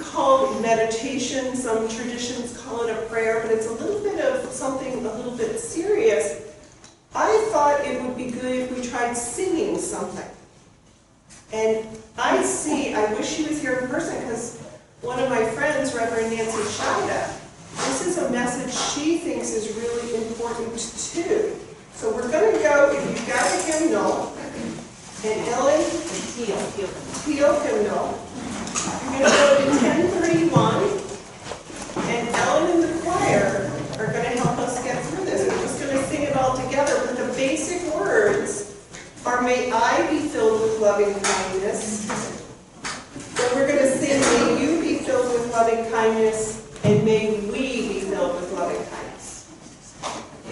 called meditation, some traditions call it a prayer, but it's a little bit of something a little bit serious. I thought it would be good if we tried singing something. And I wish she was here in person, because one of my friends, Reverend Nancy Shida, this is a message she thinks is really important too. So we're going to go, if you've got a hymnal, and Ellen, Teal hymnal, you're going to go to 1031, and Ellen and the choir are going to help us get through this. We're just going to sing it all together, but the basic words are, may I be filled with loving kindness. Then we're going to sing, may you be filled with loving kindness, and may we be filled with loving kindness.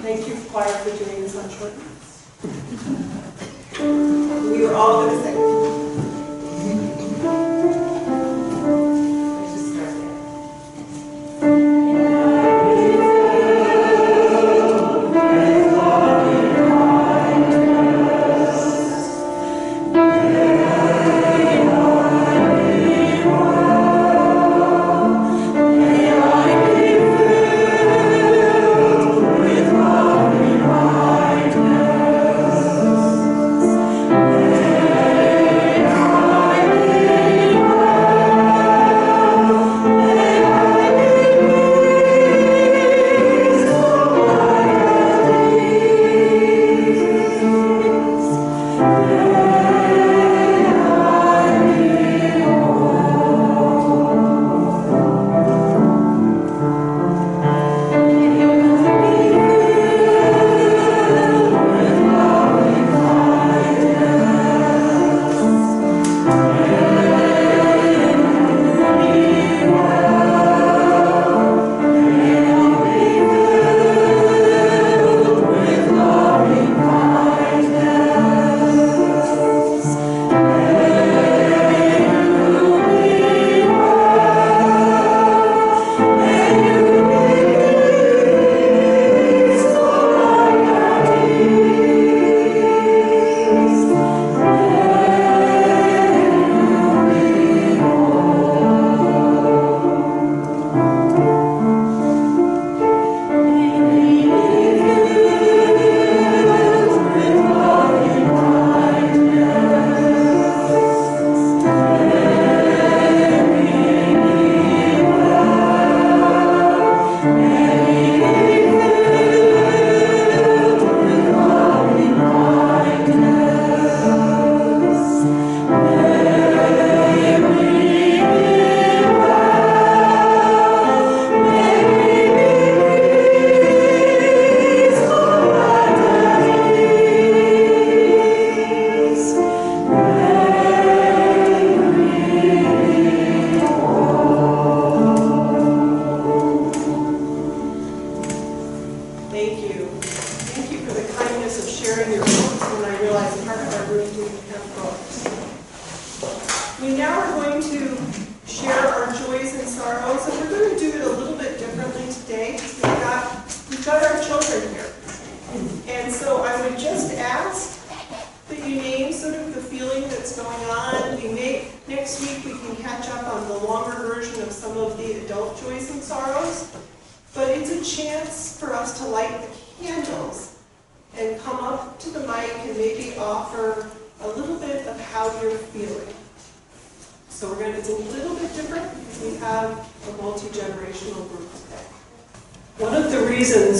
Thank you, choir, for doing this on short notice. We are all going to sing.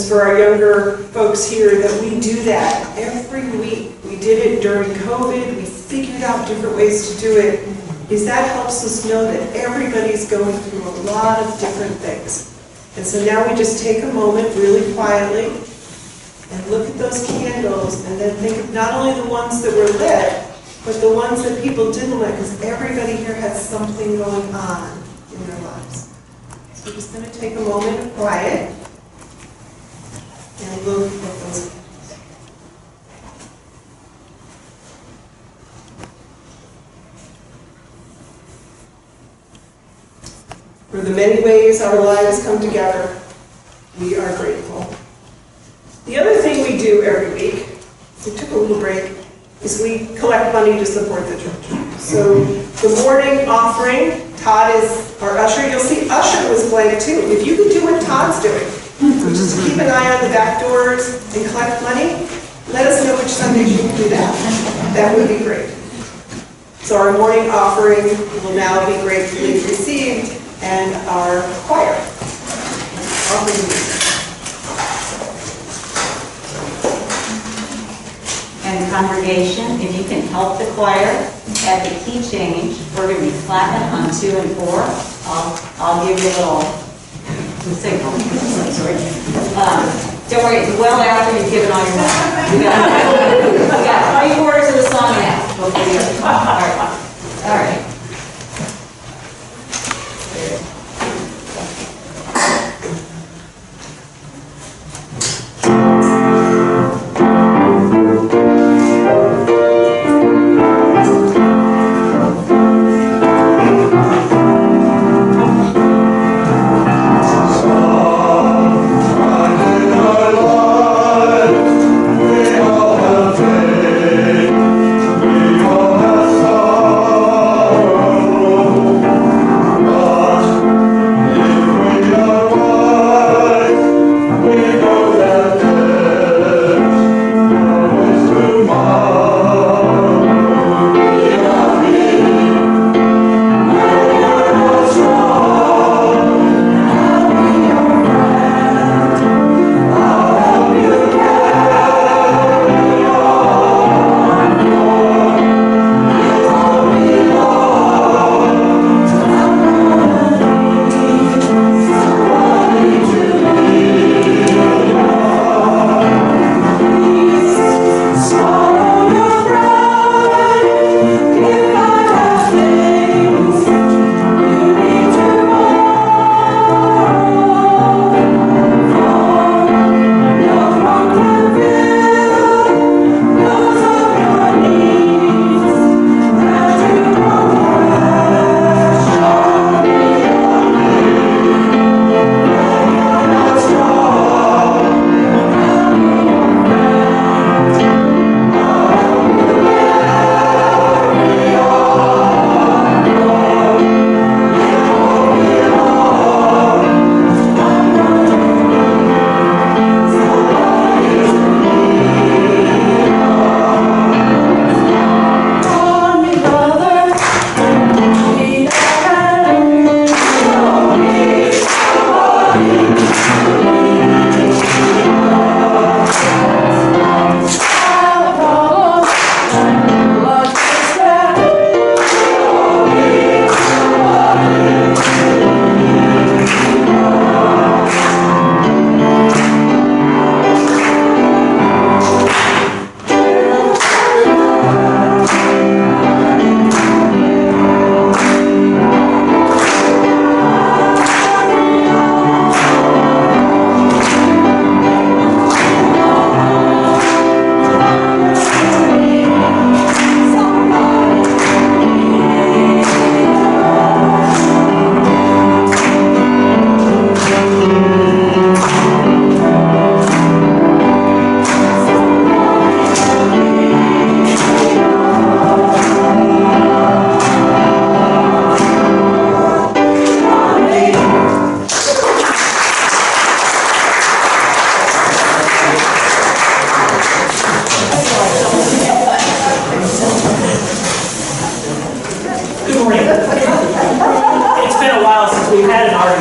For our younger folks here, that we do that every week. We did it during COVID. We figured out different ways to do it. Is that helps us know that everybody's going through a lot of different things. And so now we just take a moment really quietly and look at those candles, and then think of not only the ones that were lit, but the ones that people didn't lit, because everybody here has something going on in their lives. So we're just going to take a moment of quiet and look at those. For the many ways our lives come together, we are grateful. The other thing we do every week, we took a little break, is we collect money to support the church. So the morning offering Todd is our usher. You'll see usher was blank too. If you could do what Todd's doing, which is to keep an eye on the back doors and collect money, let us know which Sundays you can do that. That would be great. So our morning offering will now be gratefully received, and our choir. And congregation, if you can help the choir at the key change, we're going to be clapping on 2 and 4. I'll give you a little signal. Sorry. Don't worry, it's well after you've given all your money. We got 3/4 of the song now. All right.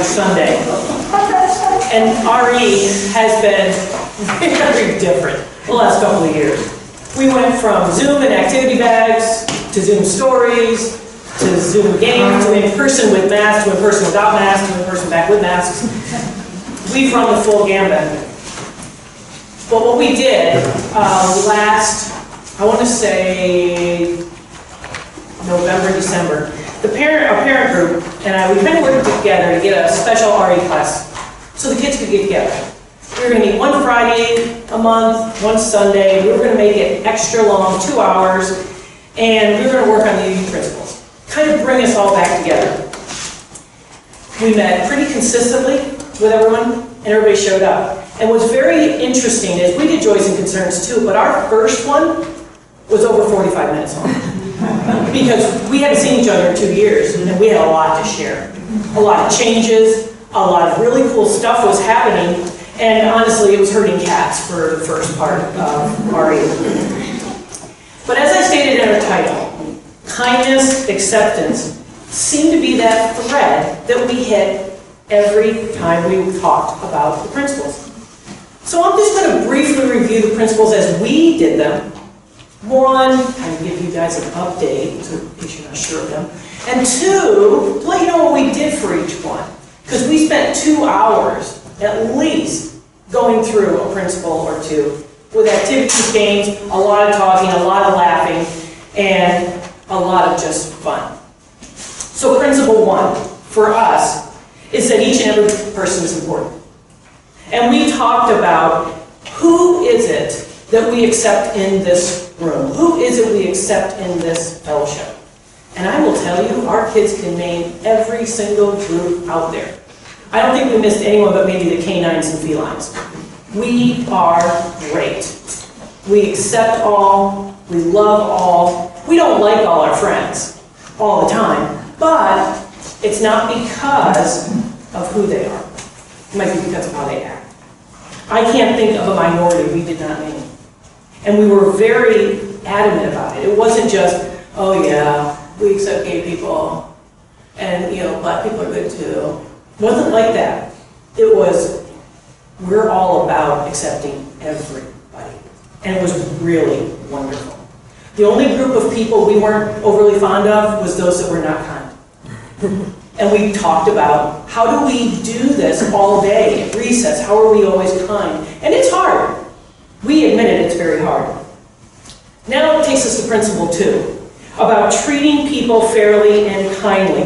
Sunday. And RE has been very different the last couple of years. We went from Zoom and activity bags to Zoom stories to Zoom games to in-person with masks to in-person without masks to in-person back with masks. We've run the full gambit. But what we did last, I want to say November, December, our parent group and I, we kind of worked together to get a special RE class so the kids could get together. We were going to meet one Friday a month, one Sunday. We were going to make it extra long, 2 hours, and we were going to work on the UUFE principles. Kind of bring us all back together. We met pretty consistently with everyone, and everybody showed up. And what's very interesting is we did Joys and Concerns too, but our first one was over 45 minutes long. Because we hadn't seen each other in 2 years, and we had a lot to share. A lot of changes, a lot of really cool stuff was happening, and honestly, it was herding cats for the first part of RE. But as I stated in our title, kindness, acceptance seemed to be that thread that we hit every time we talked about the principles. So I'm just going to briefly review the principles as we did them. One, kind of give you guys an update, so in case you're not sure of them. And two, to let you know what we did for each one. Because we spent 2 hours, at least, going through a principle or two, with activities, games, a lot of talking, a lot of laughing, and a lot of just fun. So principle one, for us, is that each and every person is important. And we talked about who is it that we accept in this room? Who is it we accept in this fellowship? And I will tell you, our kids can name every single group out there. I don't think we missed anyone but maybe the canines and felines. We are great. We accept all, we love all. We don't like all our friends all the time, but it's not because of who they are. It might be because of how they act. I can't think of a minority we did not name. And we were very adamant about it. It wasn't just, oh yeah, we accept gay people, and black people are good too. It wasn't like that. It was, we're all about accepting everybody. And it was really wonderful. The only group of people we weren't overly fond of was those that were not kind. And we talked about, how do we do this all day at recess? How are we always kind? And it's hard. We admitted it's very hard. Now it takes us to principle two, about treating people fairly and kindly.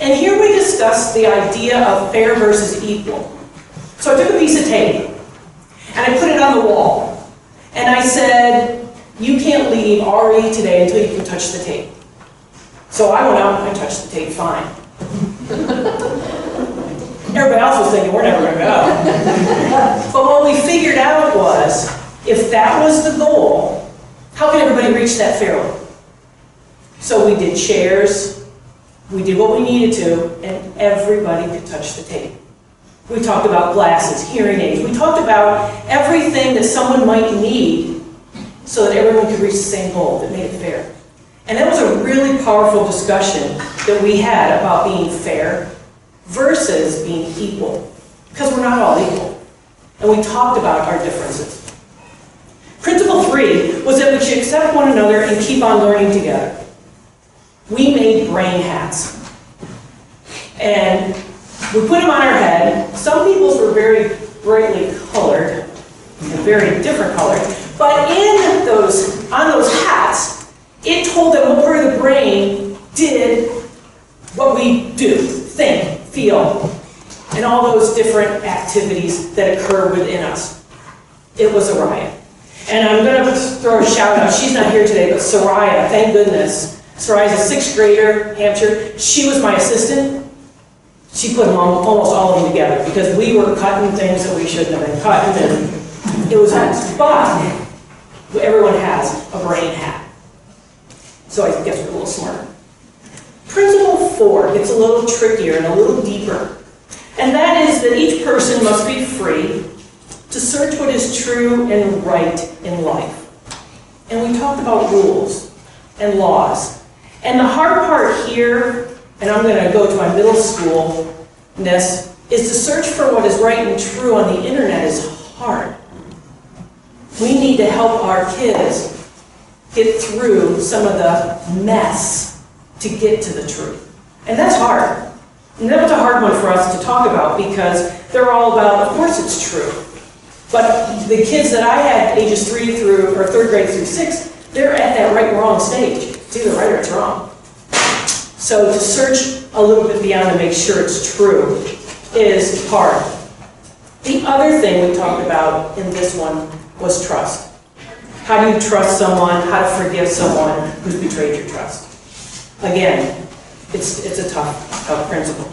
And here we discussed the idea of fair versus equal. So I took a piece of tape, and I put it on the wall. And I said, you can't leave RE today until you can touch the tape. So I went out and I touched the tape fine. Everybody else was thinking, we're never going to go. But what we figured out was, if that was the goal, how can everybody reach that fairly? So we did chairs, we did what we needed to, and everybody could touch the tape. We talked about glasses, hearing aids. We talked about everything that someone might need so that everyone could reach the same goal that made it fair. And that was a really powerful discussion that we had about being fair versus being equal, because we're not all equal. And we talked about our differences. Principle three was that we should accept one another and keep on learning together. We made brain hats. And we put them on our head. Some people's were very brightly colored, and very different colored. But on those hats, it told them what part of the brain did what we do, think, feel, and all those different activities that occur within us. It was a riot. And I'm going to throw a shout out. She's not here today, but Soraya, thank goodness. Soraya's a 6th grader, Hampshire. She was my assistant. She put them almost all of them together because we were cutting things that we shouldn't have been cutting, and it was nice. But everyone has a brain hat. So I guess we're a little smarter. Principle 4 gets a little trickier and a little deeper. And that is that each person must be free to search what is true and right in life. And we talked about rules and laws. And the hard part here, and I'm going to go to my middle school-ness, is to search for what is right and true on the internet is hard. We need to help our kids get through some of the mess to get to the truth. And that's hard. And that was a hard one for us to talk about because they're all about, of course it's true. But the kids that I had, ages 3rd grade through 6, they're at that right and wrong stage. It's either right or it's wrong. So to search a little bit beyond to make sure it's true is hard. The other thing we talked about in this one was trust. How do you trust someone? How to forgive someone who's betrayed your trust? Again, it's a tough principle.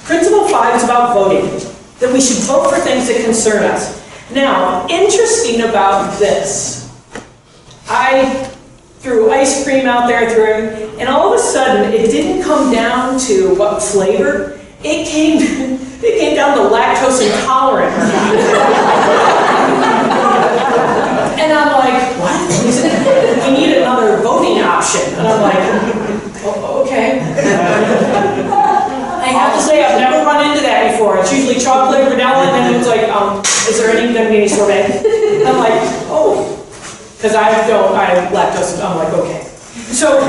Principle 5 is about voting, that we should vote for things that concern us. Now, interesting about this, I threw ice cream out there, and all of a sudden, it didn't come down to what flavor, it came down to lactose intolerant. And I'm like, what? He said, we need another voting option. And I'm like, oh, okay. I have to say, I've never run into that before. It's usually chocolate or vanilla, and then it's like, is there going to be any sorbet? And I'm like, oh. Because I have lactose, I'm like, okay. So,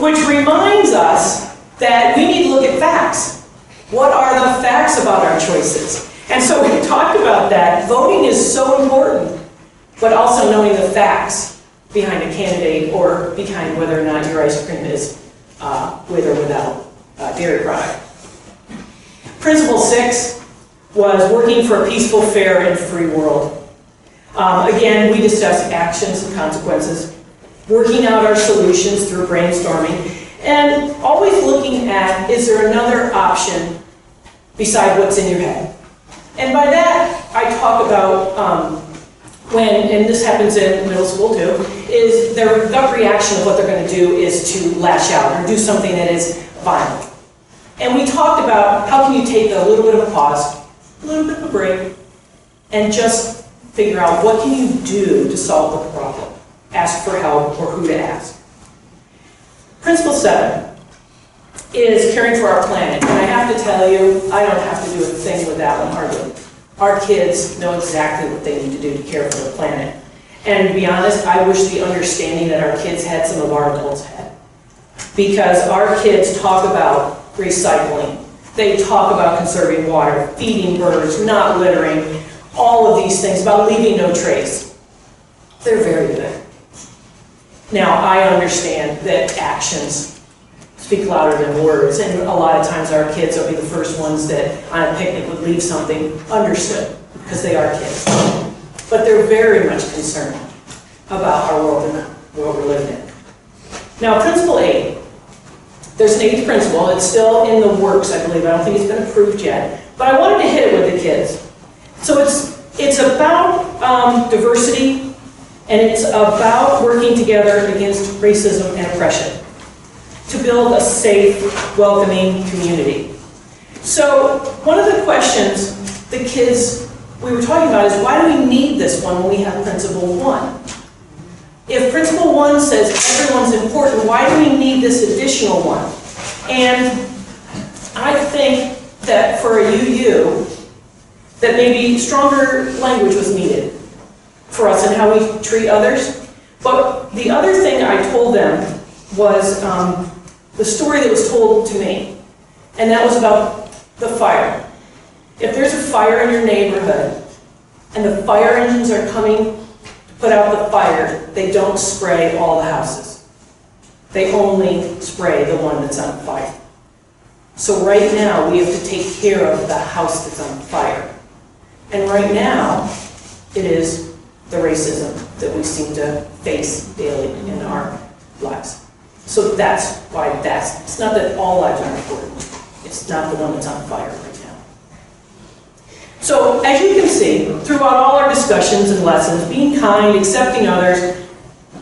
which reminds us that we need to look at facts. What are the facts about our choices? And so we talked about that. Voting is so important, but also knowing the facts behind a candidate or behind whether or not your ice cream is with or without dairy product. Principle 6 was working for a peaceful, fair, and free world. Again, we discussed actions and consequences, working out our solutions through brainstorming, and always looking at, is there another option beside what's in your head? And by that, I talk about and this happens in middle school too, is their gut reaction of what they're going to do is to lash out or do something that is violent. And we talked about how can you take a little bit of a pause, a little bit of a break, and just figure out what can you do to solve the problem. Ask for help or who to ask. Principle 7 is caring for our planet. And I have to tell you, I don't have to do a thing with that one hardly. Our kids know exactly what they need to do to care for the planet. And to be honest, I wish the understanding that our kids had some of our adults had. Because our kids talk about recycling. They talk about conserving water, feeding birds, not littering, all of these things, about leaving no trace. They're very good. Now, I understand that actions speak louder than words, and a lot of times our kids will be the first ones that on a picnic would leave something understood, because they are kids. But they're very much concerned about our world and the world we're living in. Now, Principle 8. There's an 8th principle. It's still in the works, I believe. I don't think it's been approved yet. But I wanted to hit it with the kids. So it's about diversity, and it's about working together against racism and oppression to build a safe, welcoming community. So one of the questions the kids we were talking about is, why do we need this one when we have Principle 1? If Principle 1 says everyone's important, why do we need this additional one? And I think that for a UU, that maybe stronger language was needed for us in how we treat others. But the other thing I told them was the story that was told to me, and that was about the fire. If there's a fire in your neighborhood, and the fire engines are coming to put out the fire, they don't spray all the houses. They only spray the one that's on fire. So right now, we have to take care of the house that's on fire. And right now, it is the racism that we seem to face daily in our lives. So that's why it's not that all lives are important. It's not the one that's on fire right now. So as you can see, throughout all our discussions and lessons, being kind, accepting others,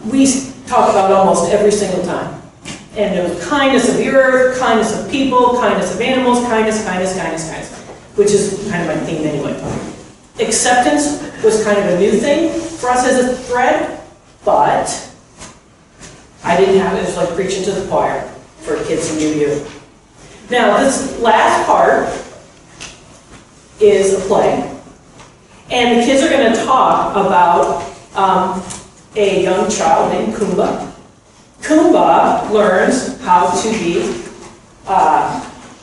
we talk about almost every single time. And it was kindness of the earth, kindness of people, kindness of animals, kindness, which is kind of my theme anyway. Acceptance was kind of a new thing for us as a thread, but I didn't have it. It was like preaching to the choir for kids from UU. Now, this last part is a play, and the kids are going to talk about a young child named Kumba. Kumba learns how to be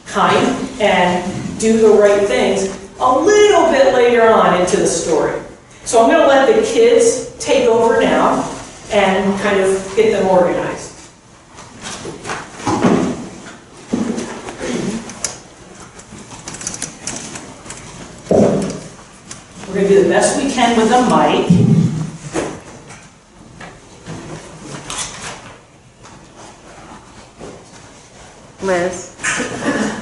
kind and do the right things a little bit later on into the story. So I'm going to let the kids take over now and kind of get them organized. We're going to do the best we can with the mic. Liz,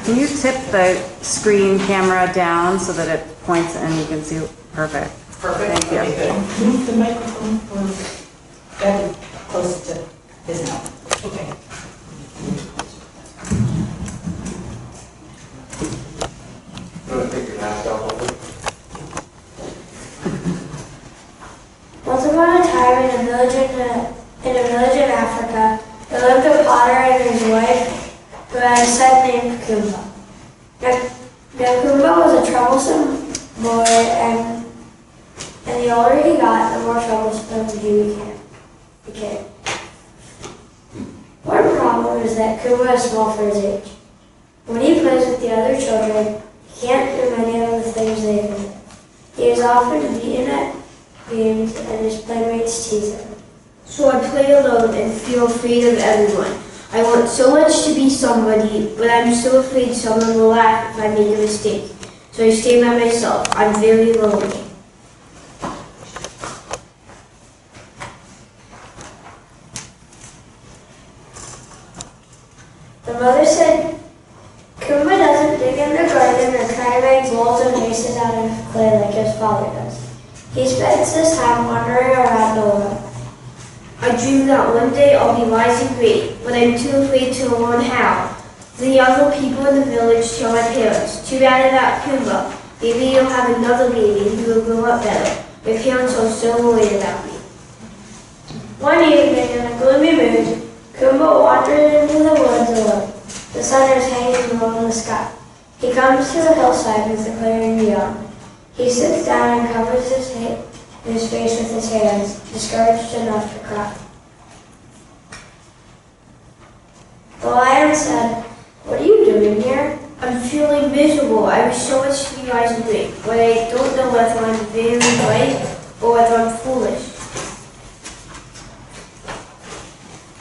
can you tip the screen camera down so that it points and you can see? Perfect. Perfect. Thank you. Okay, good. Move the microphone forward. Back close to his mouth. Okay. I'm gonna take your mask off. Once upon a time, in a village in Africa, there lived a potter and his wife who had a son named Kumba. Now Kumba was a troublesome boy, and the older he got, the more troublesome he became. One problem is that Kumba is small for his age. When he plays with the other children, he can't do many of the things they do. He is often beaten at games and his playmates tease him. So I play alone and feel afraid of everyone. I want so much to be somebody, but I'm so afraid someone will laugh if I make a mistake. So I stay by myself. I'm very lonely. The mother said, Kumba doesn't dig in the garden or try to make bowls and vases out of clay like his father does. He spends his time wandering around alone. I dream that one day I'll be wise and great, but I'm too afraid to learn how. The younger people in the village tell my parents, too bad about Kumba. Maybe you'll have another baby who will grow up better. My parents are so worried about me. One evening, in a gloomy mood, Kumba wandered into the woods alone. The sun is hanging low in the sky. He comes to the hillside with the clearing beyond. He sits down and covers his face with his hands, discouraged enough to cry. The lion said, "What are you doing here?" I'm feeling miserable. I wish so much to be wise and great, but I don't know whether I'm very right or whether I'm foolish.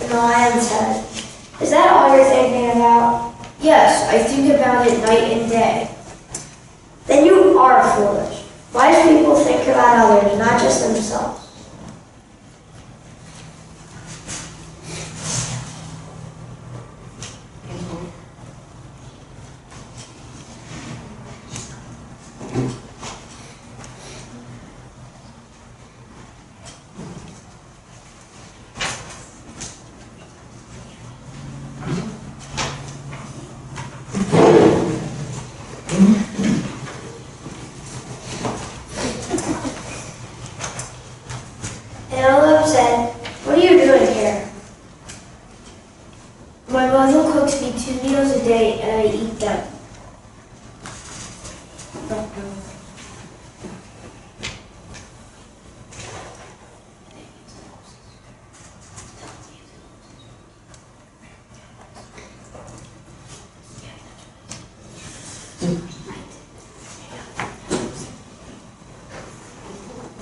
And the lion said, "Is that all you're thinking about?" Yes, I think about it night and day. Then you are foolish. Wise people think about others, not just themselves. Said, "What are you doing here?" My mother cooks me 2 meals a day and I eat them.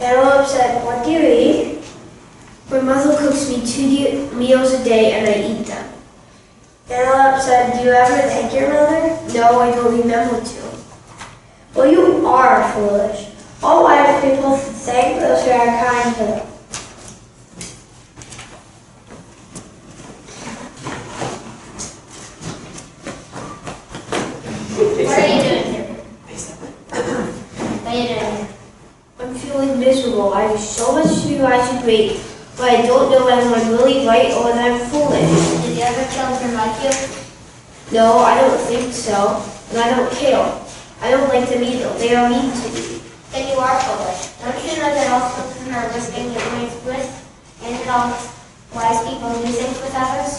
Antelope said, "What do you eat?" My mother cooks me 2 meals a day and I eat them. Antelope said, "Do you ever thank your mother?" No, I don't remember to. Well, you are foolish. All wise people thank those who are kind to them. What are you doing here? What are you doing here? I'm feeling miserable. I wish so much to be wise and great, but I don't know whether I'm really right or whether I'm foolish. Did you ever kill them like you? No, I don't think so, and I don't care. I don't like them either. They are mean to me. Then you are foolish. Don't you know that all children are risking their ways with, and that all wise people do things with others?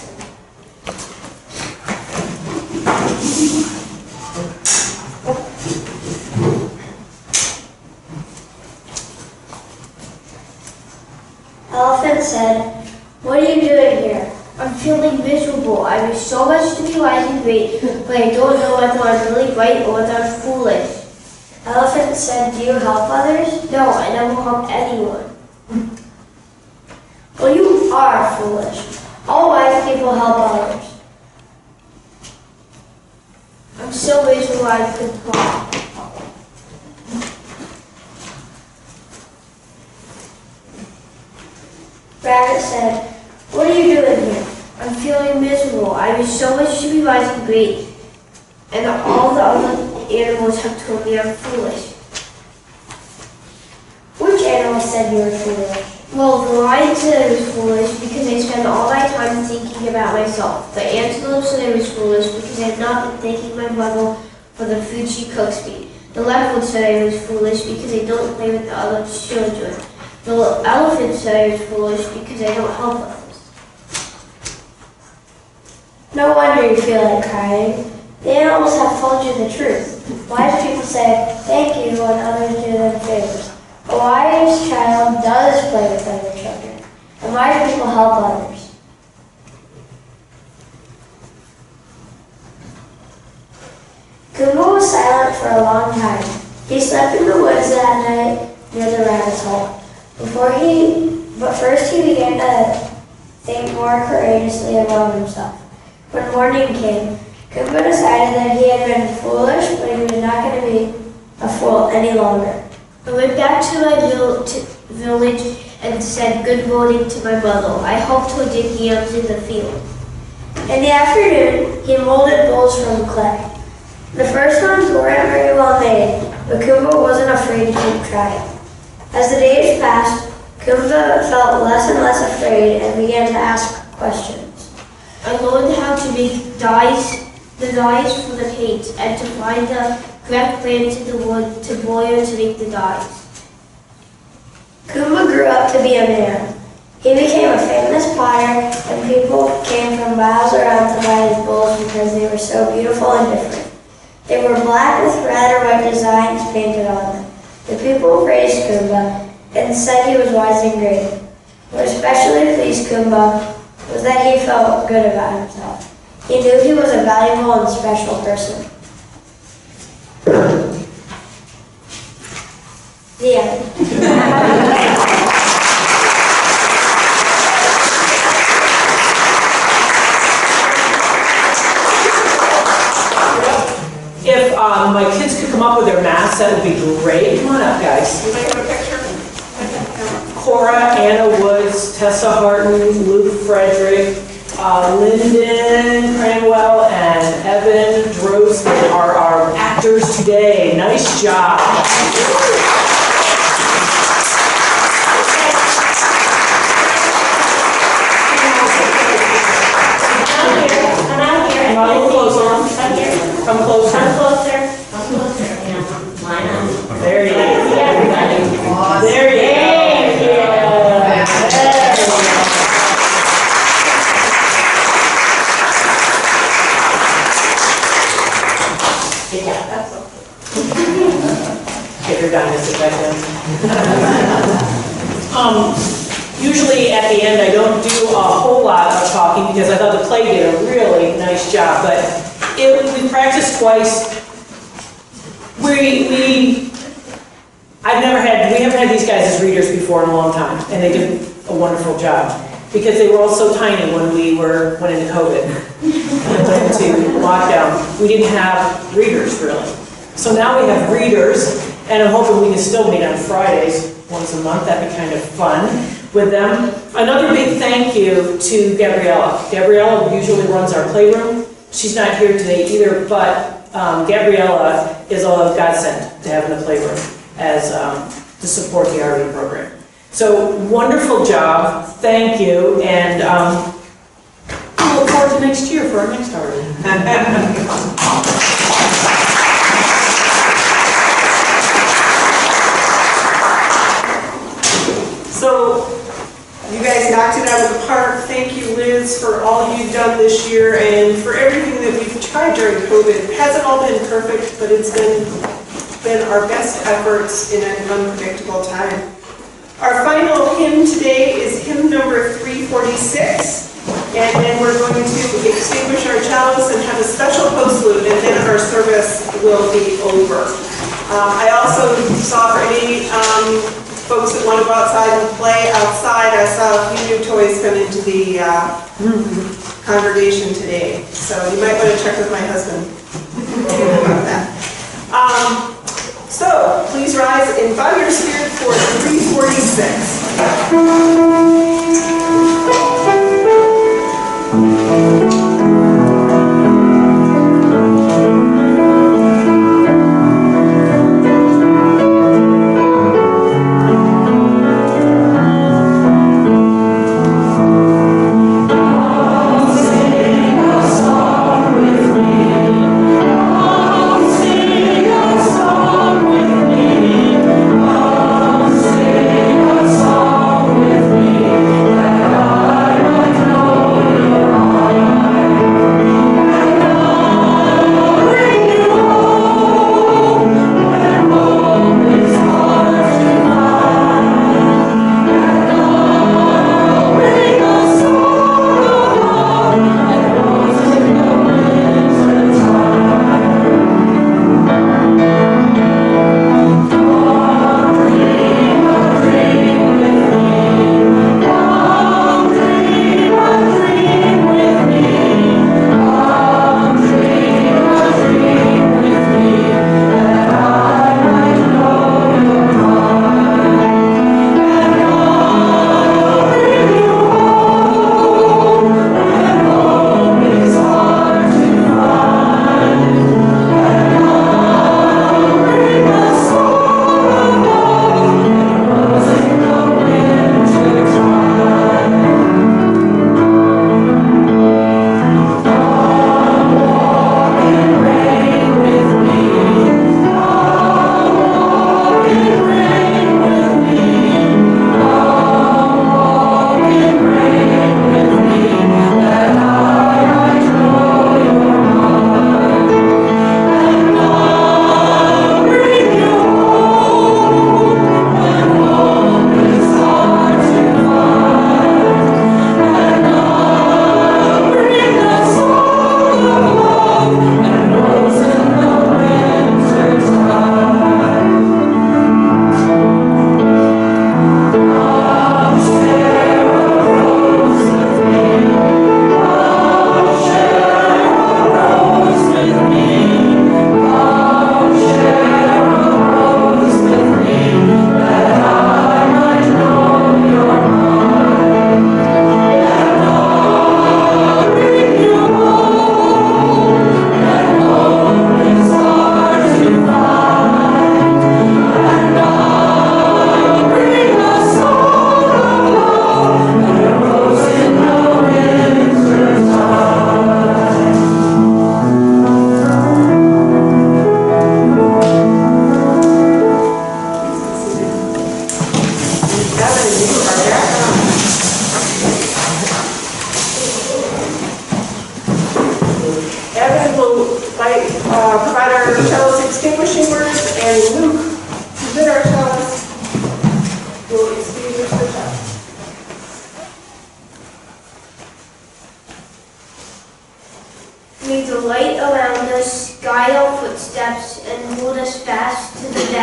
Elephant said, "What are you doing here?" I'm feeling miserable. I wish so much to be wise and great, but I don't know whether I'm really right or whether I'm foolish. Elephant said, "Do you help others?" No, I never help anyone. Well, you are foolish. All wise people help others. I'm so miserable I could cry. Rabbit said, "What are you doing here?" I'm feeling miserable. I wish so much to be wise and great, and all the other animals have told me I'm foolish. Which animal said you were foolish? Well, the lion said I was foolish because I spend all my time thinking about myself. The antelope said I was foolish because I have not been thanking my mother for the food she cooks me. The leopard said I was foolish because I don't play with the other children. The elephant said I was foolish because I don't help others. No wonder you feel like crying. The animals have told you the truth. Wise people say thank you when others do them favors. A wise child does play with other children, and wise people help others. Goomba was silent for a long time. He slept in the woods that night near the rabbit's hole. But first he began to think more courageously about himself. When morning came, Goomba decided that he had been foolish, but he was not going to be a fool any longer. I went back to my village and said good morning to my mother. I hoped to dig yams in the field. In the afternoon, he molded bowls from clay. The first ones weren't very well made, but Goomba wasn't afraid to keep trying. As the days passed, Goomba felt less and less afraid and began to ask questions. I learned how to make the dyes for the paint, and to find the correct plants in the wood to boil to make the dyes. Goomba grew up to be a man. He became a famous potter, and people came from miles around to buy his bowls because they were so beautiful and different. They were black with red or white designs painted on them. The people praised Goomba and said he was wise and great. What especially pleased Goomba was that he felt good about himself. He knew he was a valuable and special person. The end. If my kids could come up with their masks, that would be great. Come on up, guys. Can I have a picture? Cora, Anna Woods, Tessa Harton, Luke Frederick, Lyndon Cranwell, and Evan Drosden are our actors today. Nice job. I'm out here. Come on, a little closer. I'm here. Come closer. I'm closer. I'm closer. Yeah. Line up. There you go. See everybody. There you go. Good job. That's Okay, you're done, sit back down. Usually at the end, I don't do a whole lot of talking because I thought the play did a really nice job, but we practiced twice. We haven't had these guys as readers before in a long time, and they did a wonderful job because they were all so tiny when we went into COVID, went into lockdown. We didn't have readers really. So now we have readers, and I'm hoping we can still meet on Fridays once a month. That'd be kind of fun with them. Another big thank you to Gabriella. Gabriella usually runs our playroom. She's not here today either, but Gabriella is a godsend to have in the playroom as to support the RE program. So wonderful job, thank you, and we'll look forward to next year for our next RE. So, you guys knocked it out of the park. Thank you, Liz, for all you've done this year and for everything that we've tried during COVID. It hasn't all been perfect, but it's been our best efforts in an unpredictable time. Our final hymn today is hymn number 346, and then we're going to extinguish our chalice and have a special postlude, and then our service will be over. I also saw for any folks that want to go outside and play outside, I saw a few new toys come into the congregation today. So you might want to check with my husband about that. So please rise and bow your spirit for 346.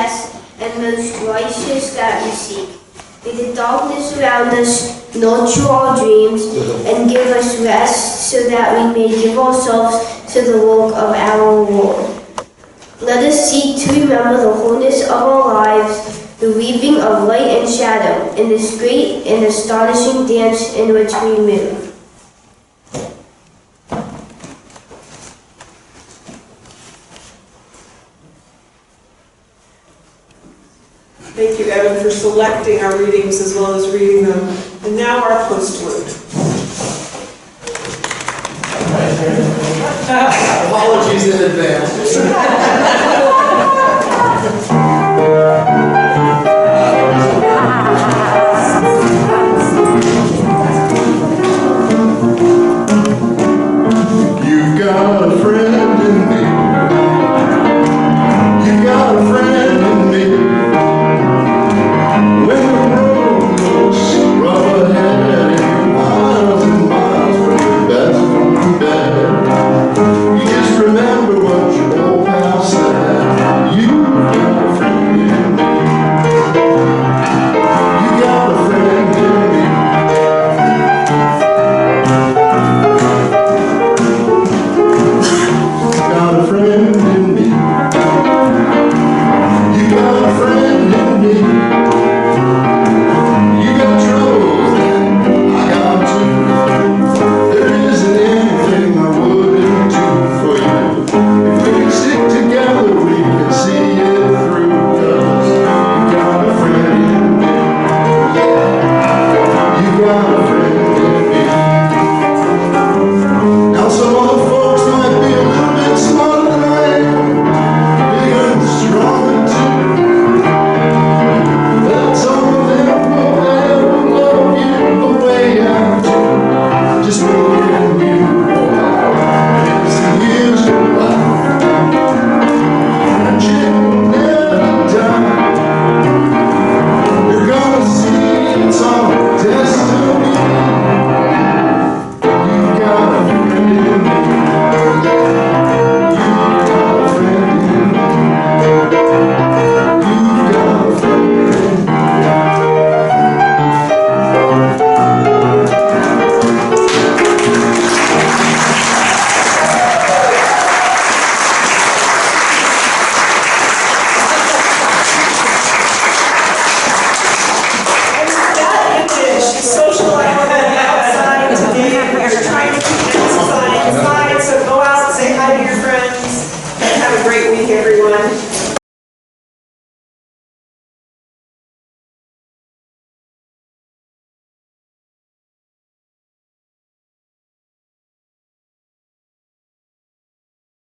best and most righteous that we seek. May the darkness around us nurture our dreams and give us rest so that we may give ourselves to the work of our Lord. Let us seek to remember the wholeness of our lives, the weaving of light and shadow, in this great and astonishing dance in which we move. Thank you, Evan, for selecting our readings as well as reading them. And now our postlude. Apologies in advance. You've got a friend in me. You've got a friend in me. When the road looks rough ahead and you're miles and miles from your best bed, you just remember what your old pal said. You've got a friend in me. You got a friend in me. Got a friend in me. You got a friend in me. You got troubles and I got too. There isn't anything I wouldn't do for you. If we can stick together, we can see it through. 'Cause you got a friend in me. You got a friend in me. Now some other folks might be a little bit smarter than I am, bigger and stronger too. But some of them will never love you the way I do. Just me and you, as the years go by, friendship will never die. You're gonna see it's our destiny. You got a friend in me. You got a friend in me. You got a friend in me. And that image, social element outside today, we're trying to keep this inside, so go out, say hi to your friends, and have a great week, everyone.